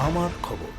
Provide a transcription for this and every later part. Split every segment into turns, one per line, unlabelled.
আমার খবর।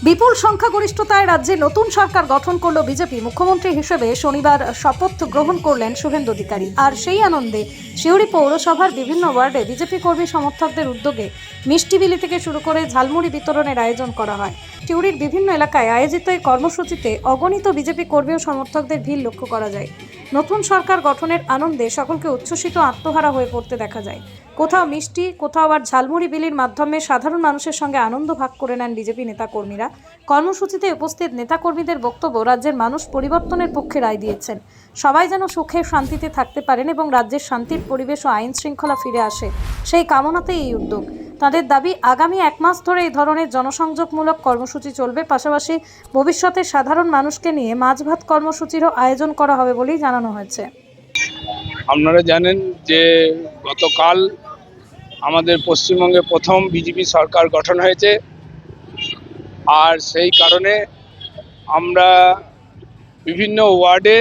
বিপুল সংখ্যাগরিষ্ঠতায় রাজ্যে নতুন সরকার গঠন করল বিজেপি। মুখ্যমন্ত্রী হিসেবে শনিবার শপথ গ্রহণ করলেন শুভেন্দু অধিকারী। আর সেই আনন্দে সিউড়ি পৌরসভার বিভিন্ন ওয়ার্ডে বিজেপি কর্মী সমর্থকদের উদ্যোগে মিষ্টি বিলি থেকে শুরু করে ঝালমুড়ি বিতরণের আয়োজন করা হয়। সিউড়ির বিভিন্ন এলাকায় আয়োজিত এই কর্মসূচিতে অগণিত বিজেপি কর্মী ও সমর্থকদের ভিড় লক্ষ্য করা যায়। নতুন সরকার গঠনের আনন্দে সকলকে উচ্ছ্বসিত আত্মহারা হয়ে পড়তে দেখা যায়। কোথাও মিষ্টি, কোথাও আবার ঝালমুড়ি বিলির মাধ্যমে সাধারণ মানুষের সঙ্গে আনন্দ ভাগ করে নেন বিজেপি নেতাকর্মীরা। কর্মসূচিতে উপস্থিত নেতাকর্মীদের বক্তব্য, রাজ্যের মানুষ পরিবর্তনের পক্ষে রায় দিয়েছেন। সবাই যেন সুখে শান্তিতে থাকতে পারেন এবং রাজ্যের শান্তির পরিবেশ ও আইন শৃঙ্খলা ফিরে আসে, সেই কামনাতেই এই উদ্যোগ। তাদের দাবি, আগামী 1 মাস ধরে এই ধরনের জনসংযোগমূলক কর্মসূচি চলবে। পাশাপাশি ভবিষ্যতে সাধারণ মানুষকে নিয়ে মাছ ভাত কর্মসূচিরও আয়োজন করা হবে বলেই জানানো হয়েছে।
আপনারা জানেন যে গতকাল আমাদের পশ্চিমবঙ্গে প্রথম বিজেপি সরকার গঠন হয়েছে, আর সেই কারণে আমরা বিভিন্ন ওয়ার্ডে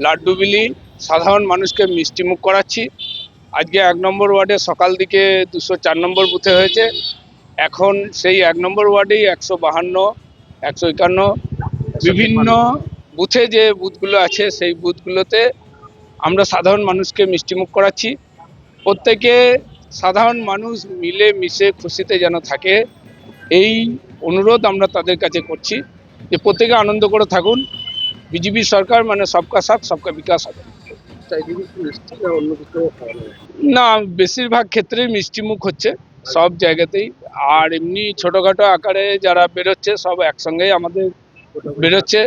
লাড্ডু বিলি, সাধারণ মানুষকে মিষ্টিমুখ করাচ্ছি। আজকে 1 নম্বর ওয়ার্ডে সকাল দিকে 204 নম্বর বুথে হয়েছে। এখন সেই 1 নম্বর ওয়ার্ডেই 152, 151 বিভিন্ন বুথে যে বুথগুলো আছে সেই বুথগুলোতে আমরা সাধারণ মানুষকে মিষ্টিমুখ করাচ্ছি। প্রত্যেকে সাধারণ মানুষ মিলে মিশে খুশিতে যেন থাকে, এই অনুরোধ আমরা তাদের কাছে করছি যে প্রত্যেকে আনন্দ করে থাকুন। বিজেপি সরকার মানে সবকা সাথ সবকা বিকাশ হবে। না, বেশিরভাগ ক্ষেত্রেই মিষ্টিমুখ হচ্ছে সব জায়গাতেই। আর এমনি ছোটোখাটো আকারে যারা বেরোচ্ছে সব একসঙ্গেই আমাদের বেরোচ্ছে।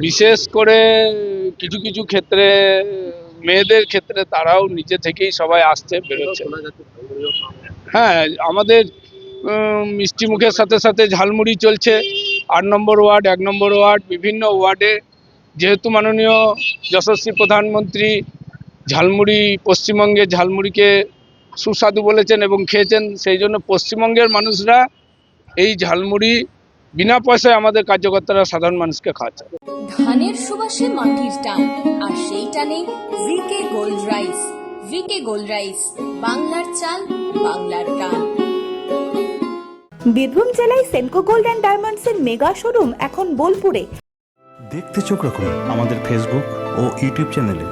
বিশেষ করে কিছু কিছু ক্ষেত্রে মেয়েদের ক্ষেত্রে তারাও নিজে থেকেই সবাই আসছে, বেরোচ্ছে। হ্যাঁ, আমাদের মিষ্টি মুখের সাথে সাথে ঝালমুড়ি চলছে। 8 নম্বর ওয়ার্ড, 1 নম্বর ওয়ার্ড, বিভিন্ন ওয়ার্ডে যেহেতু মাননীয় যশস্বী প্রধানমন্ত্রী ঝালমুড়ি, পশ্চিমবঙ্গের ঝালমুড়িকে সুস্বাদু বলেছেন এবং খেয়েছেন, সেই জন্য পশ্চিমবঙ্গের মানুষরা এই ঝালমুড়ি বিনা পয়সায় আমাদের কার্যকর্তারা সাধারণ মানুষকে খাওয়াচ্ছে।
ধানের সুবাসে মাটির টান, আর সেই টানে V K gold rice. V K gold rice, বাংলার চাল, বাংলার গান।
বীরভূম জেলায় সেনকো গোল্ড অ্যান্ড ডায়মন্ডস এর মেগা শোরুম এখন বোলপুরে।
দেখতে চোখ রাখুন আমাদের ফেসবুক ও ইউটিউব চ্যানেলে।